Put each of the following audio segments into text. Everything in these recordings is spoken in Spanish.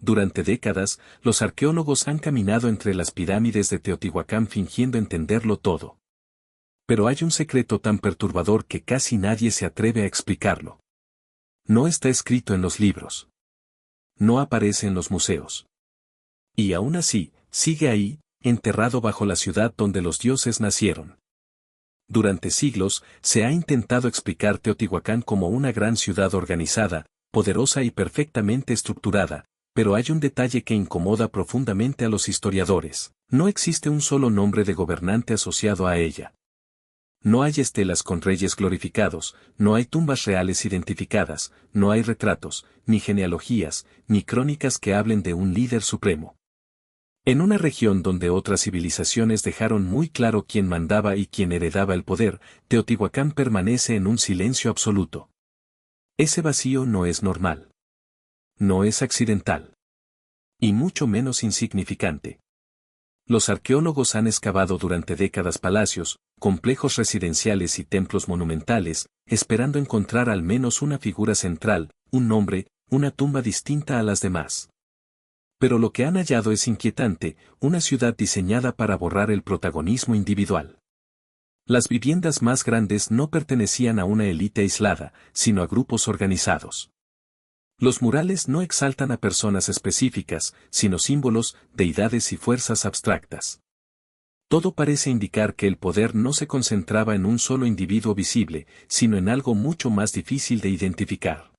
Durante décadas, los arqueólogos han caminado entre las pirámides de Teotihuacán fingiendo entenderlo todo. Pero hay un secreto tan perturbador que casi nadie se atreve a explicarlo. No está escrito en los libros. No aparece en los museos. Y aún así, sigue ahí, enterrado bajo la ciudad donde los dioses nacieron. Durante siglos, se ha intentado explicar Teotihuacán como una gran ciudad organizada, poderosa y perfectamente estructurada, pero hay un detalle que incomoda profundamente a los historiadores. No existe un solo nombre de gobernante asociado a ella. No hay estelas con reyes glorificados, no hay tumbas reales identificadas, no hay retratos, ni genealogías, ni crónicas que hablen de un líder supremo. En una región donde otras civilizaciones dejaron muy claro quién mandaba y quién heredaba el poder, Teotihuacán permanece en un silencio absoluto. Ese vacío no es normal. No es accidental. Y mucho menos insignificante. Los arqueólogos han excavado durante décadas palacios, complejos residenciales y templos monumentales, esperando encontrar al menos una figura central, un nombre, una tumba distinta a las demás. Pero lo que han hallado es inquietante, una ciudad diseñada para borrar el protagonismo individual. Las viviendas más grandes no pertenecían a una élite aislada, sino a grupos organizados. Los murales no exaltan a personas específicas, sino símbolos, deidades y fuerzas abstractas. Todo parece indicar que el poder no se concentraba en un solo individuo visible, sino en algo mucho más difícil de identificar.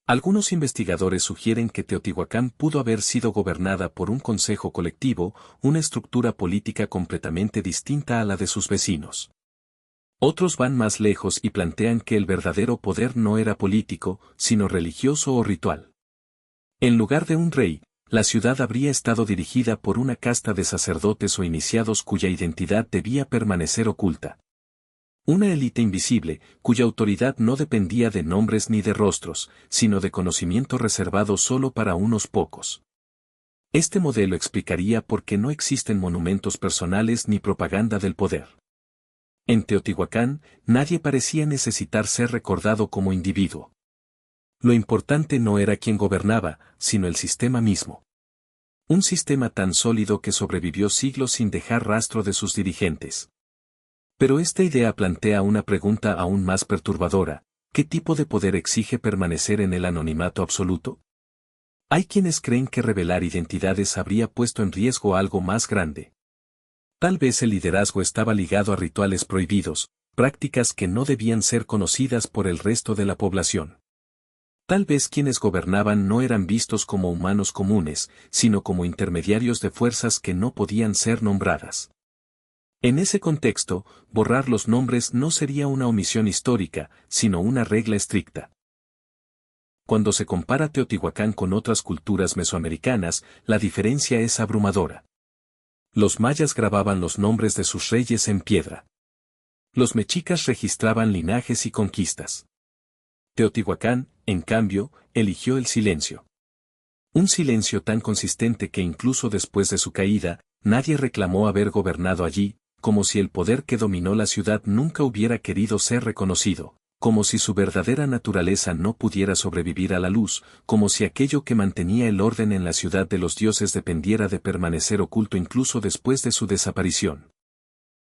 Algunos investigadores sugieren que Teotihuacán pudo haber sido gobernada por un consejo colectivo, una estructura política completamente distinta a la de sus vecinos. Otros van más lejos y plantean que el verdadero poder no era político, sino religioso o ritual. En lugar de un rey, la ciudad habría estado dirigida por una casta de sacerdotes o iniciados cuya identidad debía permanecer oculta. Una élite invisible, cuya autoridad no dependía de nombres ni de rostros, sino de conocimiento reservado solo para unos pocos. Este modelo explicaría por qué no existen monumentos personales ni propaganda del poder. En Teotihuacán, nadie parecía necesitar ser recordado como individuo. Lo importante no era quién gobernaba, sino el sistema mismo. Un sistema tan sólido que sobrevivió siglos sin dejar rastro de sus dirigentes. Pero esta idea plantea una pregunta aún más perturbadora: ¿qué tipo de poder exige permanecer en el anonimato absoluto? Hay quienes creen que revelar identidades habría puesto en riesgo algo más grande. Tal vez el liderazgo estaba ligado a rituales prohibidos, prácticas que no debían ser conocidas por el resto de la población. Tal vez quienes gobernaban no eran vistos como humanos comunes, sino como intermediarios de fuerzas que no podían ser nombradas. En ese contexto, borrar los nombres no sería una omisión histórica, sino una regla estricta. Cuando se compara Teotihuacán con otras culturas mesoamericanas, la diferencia es abrumadora. Los mayas grababan los nombres de sus reyes en piedra. Los mexicas registraban linajes y conquistas. Teotihuacán, en cambio, eligió el silencio. Un silencio tan consistente que incluso después de su caída, nadie reclamó haber gobernado allí, como si el poder que dominó la ciudad nunca hubiera querido ser reconocido, como si su verdadera naturaleza no pudiera sobrevivir a la luz, como si aquello que mantenía el orden en la ciudad de los dioses dependiera de permanecer oculto incluso después de su desaparición.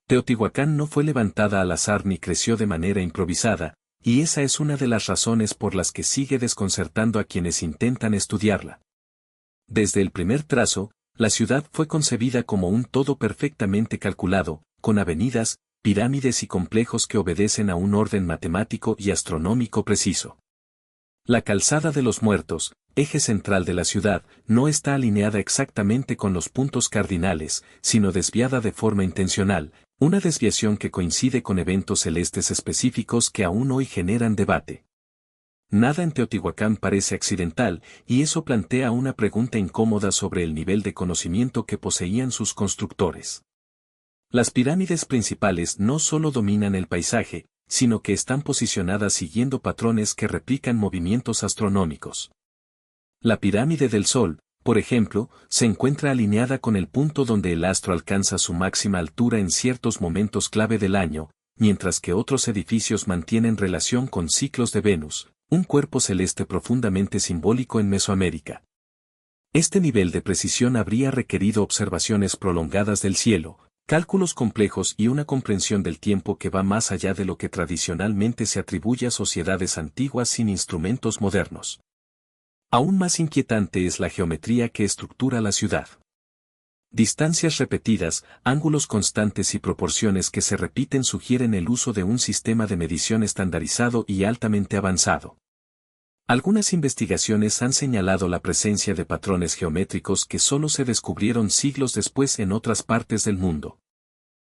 Teotihuacán no fue levantada al azar ni creció de manera improvisada, y esa es una de las razones por las que sigue desconcertando a quienes intentan estudiarla. Desde el primer trazo, la ciudad fue concebida como un todo perfectamente calculado, con avenidas, pirámides y complejos que obedecen a un orden matemático y astronómico preciso. La calzada de los Muertos, eje central de la ciudad, no está alineada exactamente con los puntos cardinales, sino desviada de forma intencional, una desviación que coincide con eventos celestes específicos que aún hoy generan debate. Nada en Teotihuacán parece accidental, y eso plantea una pregunta incómoda sobre el nivel de conocimiento que poseían sus constructores. Las pirámides principales no solo dominan el paisaje, sino que están posicionadas siguiendo patrones que replican movimientos astronómicos. La pirámide del Sol, por ejemplo, se encuentra alineada con el punto donde el astro alcanza su máxima altura en ciertos momentos clave del año, mientras que otros edificios mantienen relación con ciclos de Venus, un cuerpo celeste profundamente simbólico en Mesoamérica. Este nivel de precisión habría requerido observaciones prolongadas del cielo, cálculos complejos y una comprensión del tiempo que va más allá de lo que tradicionalmente se atribuye a sociedades antiguas sin instrumentos modernos. Aún más inquietante es la geometría que estructura la ciudad. Distancias repetidas, ángulos constantes y proporciones que se repiten sugieren el uso de un sistema de medición estandarizado y altamente avanzado. Algunas investigaciones han señalado la presencia de patrones geométricos que solo se descubrieron siglos después en otras partes del mundo.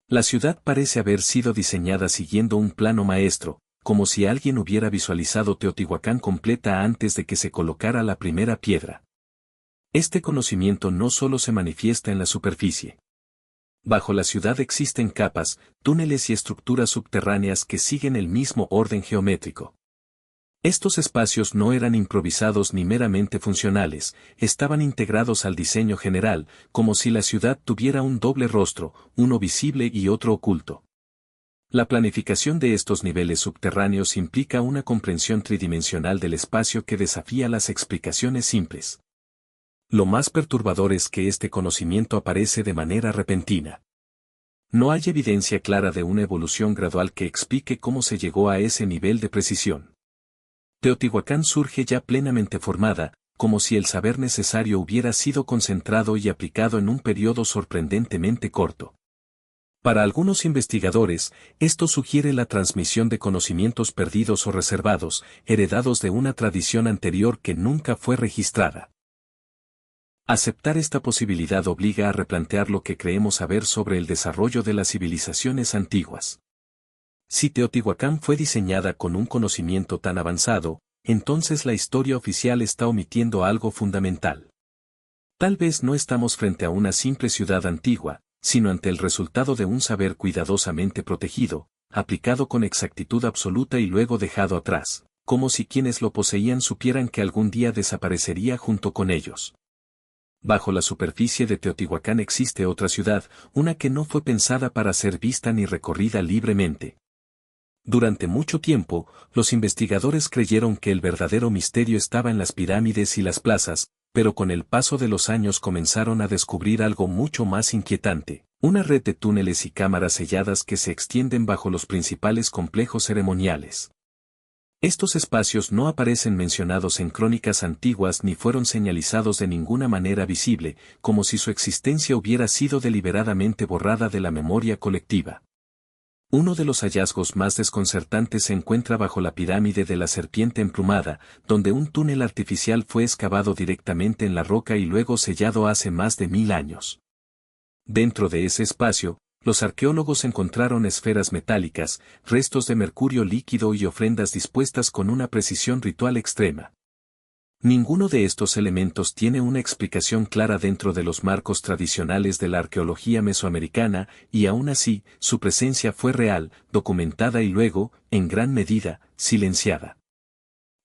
La ciudad parece haber sido diseñada siguiendo un plano maestro, como si alguien hubiera visualizado Teotihuacán completa antes de que se colocara la primera piedra. Este conocimiento no solo se manifiesta en la superficie. Bajo la ciudad existen capas, túneles y estructuras subterráneas que siguen el mismo orden geométrico. Estos espacios no eran improvisados ni meramente funcionales, estaban integrados al diseño general, como si la ciudad tuviera un doble rostro, uno visible y otro oculto. La planificación de estos niveles subterráneos implica una comprensión tridimensional del espacio que desafía las explicaciones simples. Lo más perturbador es que este conocimiento aparece de manera repentina. No hay evidencia clara de una evolución gradual que explique cómo se llegó a ese nivel de precisión. Teotihuacán surge ya plenamente formada, como si el saber necesario hubiera sido concentrado y aplicado en un periodo sorprendentemente corto. Para algunos investigadores, esto sugiere la transmisión de conocimientos perdidos o reservados, heredados de una tradición anterior que nunca fue registrada. Aceptar esta posibilidad obliga a replantear lo que creemos saber sobre el desarrollo de las civilizaciones antiguas. Si Teotihuacán fue diseñada con un conocimiento tan avanzado, entonces la historia oficial está omitiendo algo fundamental. Tal vez no estamos frente a una simple ciudad antigua, sino ante el resultado de un saber cuidadosamente protegido, aplicado con exactitud absoluta y luego dejado atrás, como si quienes lo poseían supieran que algún día desaparecería junto con ellos. Bajo la superficie de Teotihuacán existe otra ciudad, una que no fue pensada para ser vista ni recorrida libremente. Durante mucho tiempo, los investigadores creyeron que el verdadero misterio estaba en las pirámides y las plazas, pero con el paso de los años comenzaron a descubrir algo mucho más inquietante, una red de túneles y cámaras selladas que se extienden bajo los principales complejos ceremoniales. Estos espacios no aparecen mencionados en crónicas antiguas ni fueron señalizados de ninguna manera visible, como si su existencia hubiera sido deliberadamente borrada de la memoria colectiva. Uno de los hallazgos más desconcertantes se encuentra bajo la pirámide de la serpiente emplumada, donde un túnel artificial fue excavado directamente en la roca y luego sellado hace más de 1000 años. Dentro de ese espacio, los arqueólogos encontraron esferas metálicas, restos de mercurio líquido y ofrendas dispuestas con una precisión ritual extrema. Ninguno de estos elementos tiene una explicación clara dentro de los marcos tradicionales de la arqueología mesoamericana, y aún así, su presencia fue real, documentada y luego, en gran medida, silenciada.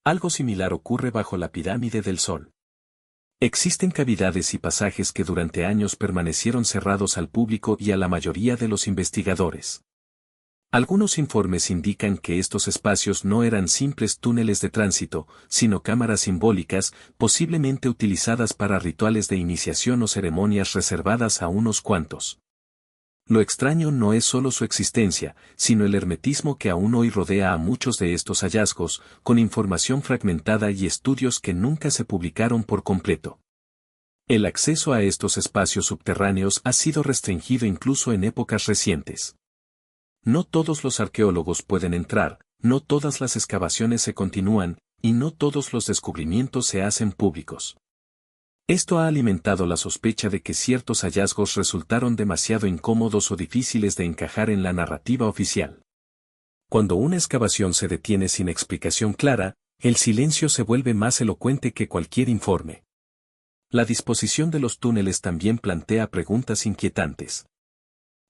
Algo similar ocurre bajo la pirámide del Sol. Existen cavidades y pasajes que durante años permanecieron cerrados al público y a la mayoría de los investigadores. Algunos informes indican que estos espacios no eran simples túneles de tránsito, sino cámaras simbólicas, posiblemente utilizadas para rituales de iniciación o ceremonias reservadas a unos cuantos. Lo extraño no es solo su existencia, sino el hermetismo que aún hoy rodea a muchos de estos hallazgos, con información fragmentada y estudios que nunca se publicaron por completo. El acceso a estos espacios subterráneos ha sido restringido incluso en épocas recientes. No todos los arqueólogos pueden entrar, no todas las excavaciones se continúan, y no todos los descubrimientos se hacen públicos. Esto ha alimentado la sospecha de que ciertos hallazgos resultaron demasiado incómodos o difíciles de encajar en la narrativa oficial. Cuando una excavación se detiene sin explicación clara, el silencio se vuelve más elocuente que cualquier informe. La disposición de los túneles también plantea preguntas inquietantes.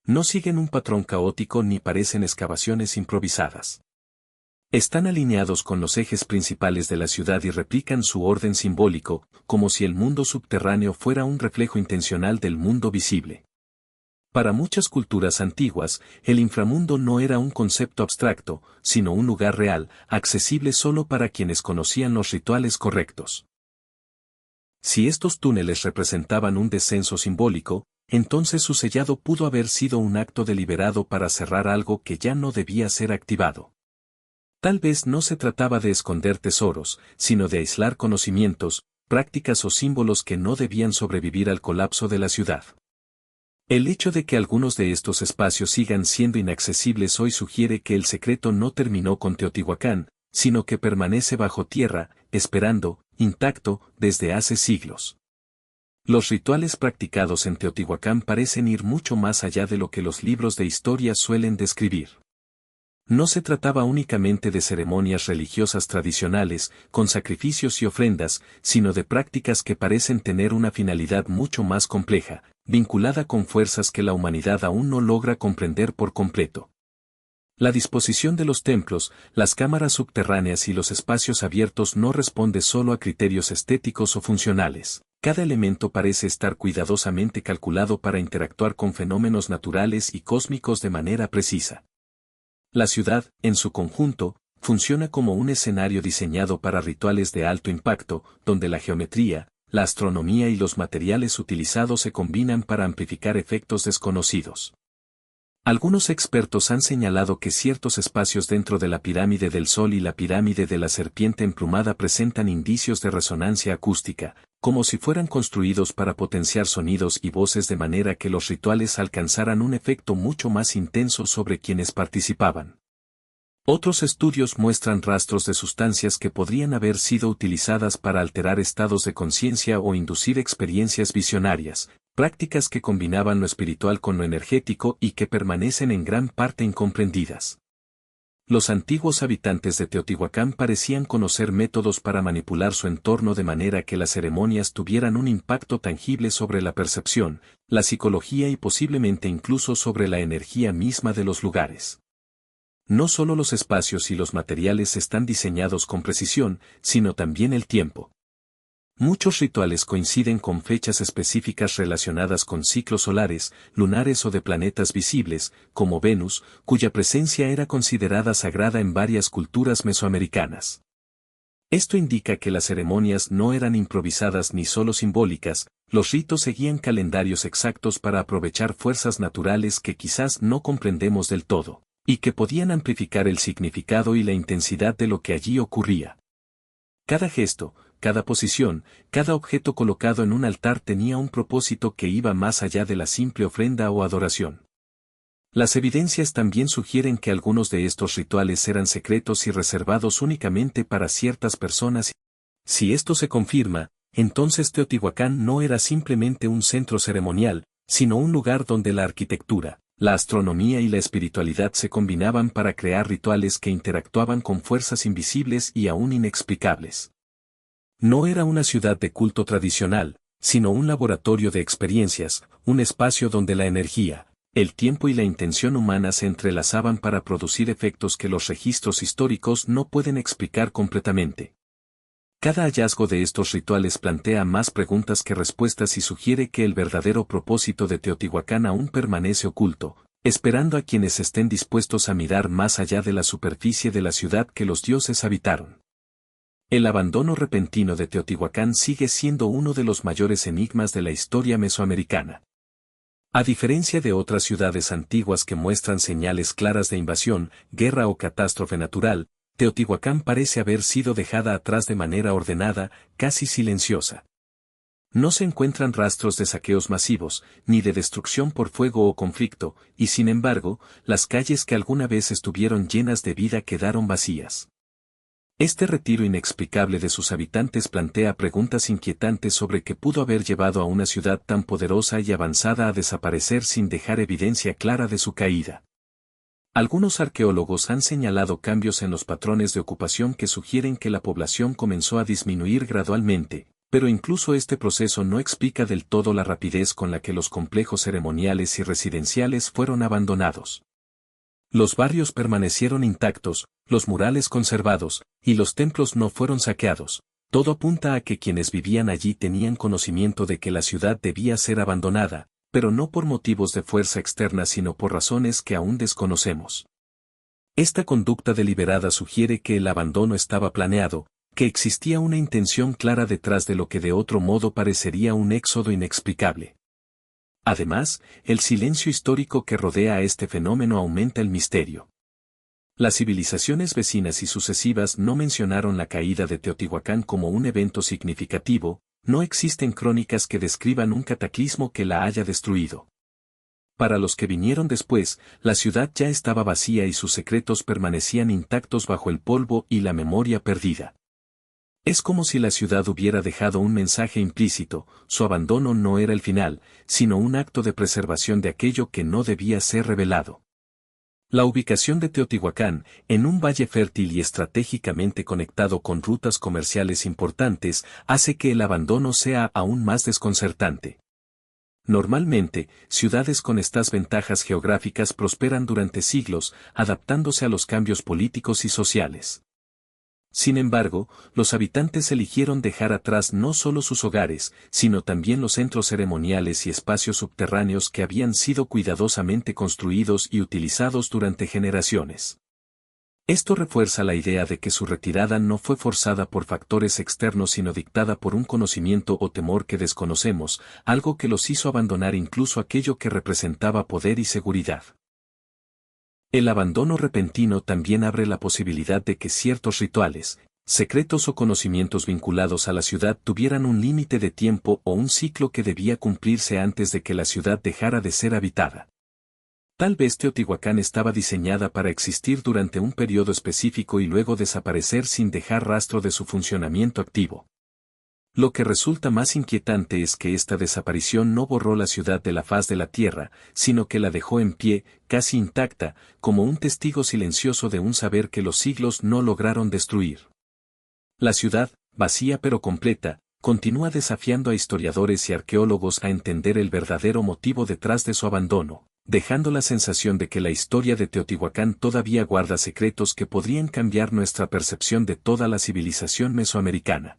No siguen un patrón caótico ni parecen excavaciones improvisadas. Están alineados con los ejes principales de la ciudad y replican su orden simbólico, como si el mundo subterráneo fuera un reflejo intencional del mundo visible. Para muchas culturas antiguas, el inframundo no era un concepto abstracto, sino un lugar real, accesible solo para quienes conocían los rituales correctos. Si estos túneles representaban un descenso simbólico, entonces su sellado pudo haber sido un acto deliberado para cerrar algo que ya no debía ser activado. Tal vez no se trataba de esconder tesoros, sino de aislar conocimientos, prácticas o símbolos que no debían sobrevivir al colapso de la ciudad. El hecho de que algunos de estos espacios sigan siendo inaccesibles hoy sugiere que el secreto no terminó con Teotihuacán, sino que permanece bajo tierra, esperando, intacto, desde hace siglos. Los rituales practicados en Teotihuacán parecen ir mucho más allá de lo que los libros de historia suelen describir. No se trataba únicamente de ceremonias religiosas tradicionales, con sacrificios y ofrendas, sino de prácticas que parecen tener una finalidad mucho más compleja, vinculada con fuerzas que la humanidad aún no logra comprender por completo. La disposición de los templos, las cámaras subterráneas y los espacios abiertos no responde solo a criterios estéticos o funcionales. Cada elemento parece estar cuidadosamente calculado para interactuar con fenómenos naturales y cósmicos de manera precisa. La ciudad, en su conjunto, funciona como un escenario diseñado para rituales de alto impacto, donde la geometría, la astronomía y los materiales utilizados se combinan para amplificar efectos desconocidos. Algunos expertos han señalado que ciertos espacios dentro de la pirámide del Sol y la pirámide de la serpiente emplumada presentan indicios de resonancia acústica, como si fueran construidos para potenciar sonidos y voces de manera que los rituales alcanzaran un efecto mucho más intenso sobre quienes participaban. Otros estudios muestran rastros de sustancias que podrían haber sido utilizadas para alterar estados de conciencia o inducir experiencias visionarias, prácticas que combinaban lo espiritual con lo energético y que permanecen en gran parte incomprendidas. Los antiguos habitantes de Teotihuacán parecían conocer métodos para manipular su entorno de manera que las ceremonias tuvieran un impacto tangible sobre la percepción, la psicología y posiblemente incluso sobre la energía misma de los lugares. No solo los espacios y los materiales están diseñados con precisión, sino también el tiempo. Muchos rituales coinciden con fechas específicas relacionadas con ciclos solares, lunares o de planetas visibles, como Venus, cuya presencia era considerada sagrada en varias culturas mesoamericanas. Esto indica que las ceremonias no eran improvisadas ni solo simbólicas, los ritos seguían calendarios exactos para aprovechar fuerzas naturales que quizás no comprendemos del todo, y que podían amplificar el significado y la intensidad de lo que allí ocurría. Cada gesto, cada posición, cada objeto colocado en un altar tenía un propósito que iba más allá de la simple ofrenda o adoración. Las evidencias también sugieren que algunos de estos rituales eran secretos y reservados únicamente para ciertas personas. Si esto se confirma, entonces Teotihuacán no era simplemente un centro ceremonial, sino un lugar donde la arquitectura, la astronomía y la espiritualidad se combinaban para crear rituales que interactuaban con fuerzas invisibles y aún inexplicables. No era una ciudad de culto tradicional, sino un laboratorio de experiencias, un espacio donde la energía, el tiempo y la intención humana se entrelazaban para producir efectos que los registros históricos no pueden explicar completamente. Cada hallazgo de estos rituales plantea más preguntas que respuestas y sugiere que el verdadero propósito de Teotihuacán aún permanece oculto, esperando a quienes estén dispuestos a mirar más allá de la superficie de la ciudad que los dioses habitaron. El abandono repentino de Teotihuacán sigue siendo uno de los mayores enigmas de la historia mesoamericana. A diferencia de otras ciudades antiguas que muestran señales claras de invasión, guerra o catástrofe natural, Teotihuacán parece haber sido dejada atrás de manera ordenada, casi silenciosa. No se encuentran rastros de saqueos masivos, ni de destrucción por fuego o conflicto, y sin embargo, las calles que alguna vez estuvieron llenas de vida quedaron vacías. Este retiro inexplicable de sus habitantes plantea preguntas inquietantes sobre qué pudo haber llevado a una ciudad tan poderosa y avanzada a desaparecer sin dejar evidencia clara de su caída. Algunos arqueólogos han señalado cambios en los patrones de ocupación que sugieren que la población comenzó a disminuir gradualmente, pero incluso este proceso no explica del todo la rapidez con la que los complejos ceremoniales y residenciales fueron abandonados. Los barrios permanecieron intactos, los murales conservados, y los templos no fueron saqueados. Todo apunta a que quienes vivían allí tenían conocimiento de que la ciudad debía ser abandonada, pero no por motivos de fuerza externa sino por razones que aún desconocemos. Esta conducta deliberada sugiere que el abandono estaba planeado, que existía una intención clara detrás de lo que de otro modo parecería un éxodo inexplicable. Además, el silencio histórico que rodea a este fenómeno aumenta el misterio. Las civilizaciones vecinas y sucesivas no mencionaron la caída de Teotihuacán como un evento significativo, no existen crónicas que describan un cataclismo que la haya destruido. Para los que vinieron después, la ciudad ya estaba vacía y sus secretos permanecían intactos bajo el polvo y la memoria perdida. Es como si la ciudad hubiera dejado un mensaje implícito, su abandono no era el final, sino un acto de preservación de aquello que no debía ser revelado. La ubicación de Teotihuacán, en un valle fértil y estratégicamente conectado con rutas comerciales importantes, hace que el abandono sea aún más desconcertante. Normalmente, ciudades con estas ventajas geográficas prosperan durante siglos, adaptándose a los cambios políticos y sociales. Sin embargo, los habitantes eligieron dejar atrás no solo sus hogares, sino también los centros ceremoniales y espacios subterráneos que habían sido cuidadosamente construidos y utilizados durante generaciones. Esto refuerza la idea de que su retirada no fue forzada por factores externos sino dictada por un conocimiento o temor que desconocemos, algo que los hizo abandonar incluso aquello que representaba poder y seguridad. El abandono repentino también abre la posibilidad de que ciertos rituales, secretos o conocimientos vinculados a la ciudad tuvieran un límite de tiempo o un ciclo que debía cumplirse antes de que la ciudad dejara de ser habitada. Tal vez Teotihuacán estaba diseñada para existir durante un periodo específico y luego desaparecer sin dejar rastro de su funcionamiento activo. Lo que resulta más inquietante es que esta desaparición no borró la ciudad de la faz de la tierra, sino que la dejó en pie, casi intacta, como un testigo silencioso de un saber que los siglos no lograron destruir. La ciudad, vacía pero completa, continúa desafiando a historiadores y arqueólogos a entender el verdadero motivo detrás de su abandono, dejando la sensación de que la historia de Teotihuacán todavía guarda secretos que podrían cambiar nuestra percepción de toda la civilización mesoamericana.